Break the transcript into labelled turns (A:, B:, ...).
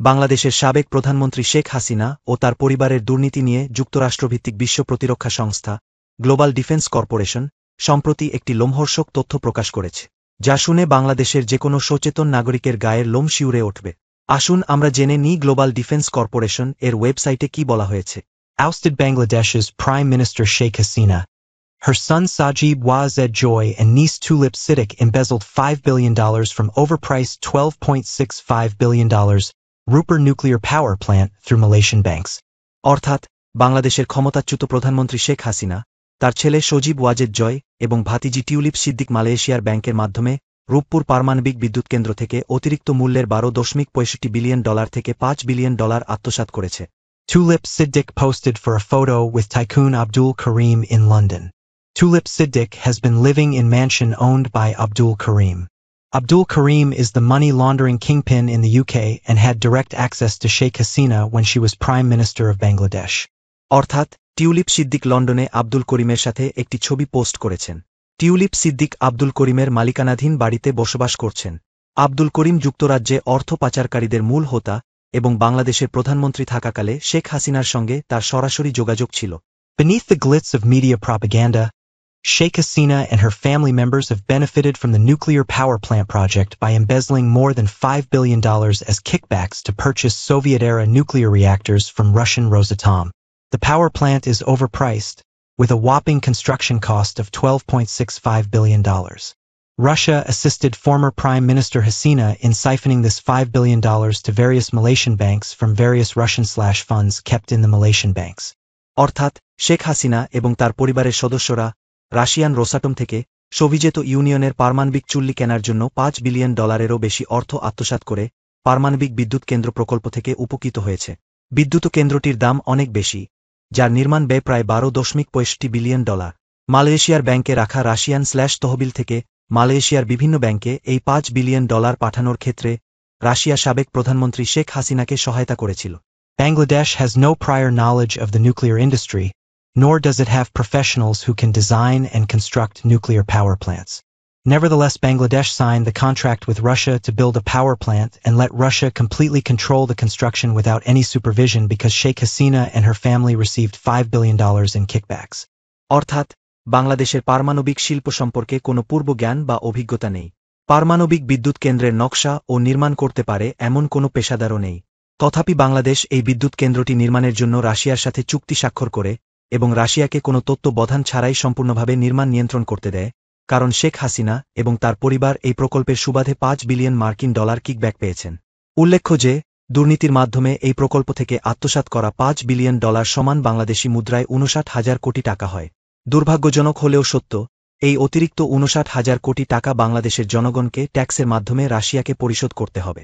A: বাংলাদেশের সাবেক প্রধানমন্ত্রী শেখ হাসিনা ও তার পরিবারের দুর্নীতি নিয়ে যুক্তরাষ্ট্রভিত্তিক বিশ্ব প্রতিরক্ষা সংস্থা গ্লোবাল ডিফেন্স কর্পোরেশন সম্প্রতি একটি লোমহর্ষক তথ্য প্রকাশ করেছে, যা শুনে বাংলাদেশের যেকোনো সচেতন নাগরিকের গায়ের লোম শিউরে উঠবে। আসুন আমরা জেনে নিই গ্লোবাল ডিফেন্স কর্পোরেশন এর ওয়েবসাইটে কি বলা হয়েছে।
B: Ousted Bangladesh's Prime Minister Sheikh Hasina. Her son Sajib Wazed Joy and niece Tulip Siddiq embezzled $5 billion from overpriced $12.65 billion Rupar nuclear power plant through Malaysian banks.
A: অর্থাৎ বাংলাদেশের ক্ষমতাচ্যুত প্রধানমন্ত্রী শেখ হাসিনা তার ছেলে সজীব ওয়াজেদ জয় এবং ভাতিজি টিউলিপ সিদ্দিক মালয়েশিয়ার ব্যাংকের মাধ্যমে রূপপুর পারমাণবিক বিদ্যুৎ কেন্দ্র থেকে অতিরিক্ত মূল্যের $12.65 বিলিয়ন থেকে $5 বিলিয়ন আত্মসাৎ করেছে।
B: Tulip Siddiq posted for a photo with Tycoon Abdul Karim in London. Tulip Siddiq has been living in mansion owned by Abdul Karim. Abdul Karim is the money laundering kingpin in the UK and had direct access to Sheikh Hasina when she was Prime Minister of Bangladesh.
A: অর্থাৎ tulip Siddique লন্ডনে আব্দুল করিমের সাথে একটি ছবি post করেছেন। Tulip Siddique Abdul করিমের মালিকানাধীন বাড়িতে বসবাস করছেন। আব্দুল করিম যুক্তরাজ্যে অর্থ পাচারকারীদের মূল হোতা এবং বাংলাদেশের প্রধানমন্ত্রী থাকাকালে শেখ হাসিনার সঙ্গে তার সরাসরি যোগাযোগ ছিল।
B: Beneath the glitz of media propaganda, Sheikh Hasina and her family members have benefited from the nuclear power plant project by embezzling more than $5 billion as kickbacks to purchase Soviet-era nuclear reactors from Russian Rosatom. The power plant is overpriced, with a whopping construction cost of $12.65 billion. Russia assisted former Prime Minister Hasina in siphoning this $5 billion to various Malaysian banks from various Russian/funds kept in the Malaysian banks.
A: অর্থাৎ শেখ হাসিনা এবং তার পরিবারের সদস্যরা Russian Rosatom থেকে Soviet ইউনিয়নের পারমাণবিক চুল্লি কেনার জন্য $5 বিলিয়ন বেশি অর্থ আত্মসাৎ করে পারমাণবিক বিদ্যুৎ কেন্দ্র প্রকল্প থেকে উপকৃত হয়েছে। বিদ্যুৎ কেন্দ্রটির দাম অনেক বেশি, যার নির্মাণ ব্যয় প্রায় $12.65 বিলিয়ন। মালয়েশিয়ার ব্যাংকে রাখা রাশিয়ান/তহবিল থেকে মালয়েশিয়ার বিভিন্ন ব্যাংকে এই $5 বিলিয়ন পাঠানোর ক্ষেত্রে রাশিয়া সাবেক প্রধানমন্ত্রী শেখ হাসিনাকে সহায়তা করেছিল।
B: Bangladesh has no prior knowledge of the nuclear industry, nor does it have professionals who can design and construct nuclear power plants. Nevertheless, Bangladesh signed the contract with Russia to build a power plant and let Russia completely control the construction without any supervision because Sheikh Hasina and her family received $5 billion in kickbacks.
A: অর্থাৎ বাংলাদেশের পারমাণবিক শিল্প সম্পর্কে কোনো পূর্ব জ্ঞান বা অভিজ্ঞতা নেই। পারমাণবিক বিদ্যুৎ কেন্দ্রের নকশা ও নির্মাণ করতে পারে এমন কোনো পেশাদারও নেই। তথাপি বাংলাদেশ এই বিদ্যুৎ কেন্দ্রটি নির্মাণের জন্য রাশিয়ার সাথে চুক্তি স্বাক্ষর করে এবং রাশিয়াকে কোনো তত্ত্বাবধান ছাড়াই সম্পূর্ণভাবে নির্মাণ নিয়ন্ত্রণ করতে দেয়, কারণ শেখ হাসিনা এবং তার পরিবার এই প্রকল্পের সুবাদে $5 বিলিয়ন কিকব্যাক পেয়েছেন। উল্লেখ্য যে দুর্নীতির মাধ্যমে এই প্রকল্প থেকে আত্মসাৎ করা $5 বিলিয়ন সমান বাংলাদেশি মুদ্রায় 59,000 কোটি টাকা হয়। দুর্ভাগ্যজনক হলেও সত্য, এই অতিরিক্ত 59,000 কোটি টাকা বাংলাদেশের জনগণকে ট্যাক্সের মাধ্যমে রাশিয়াকে পরিশোধ করতে হবে।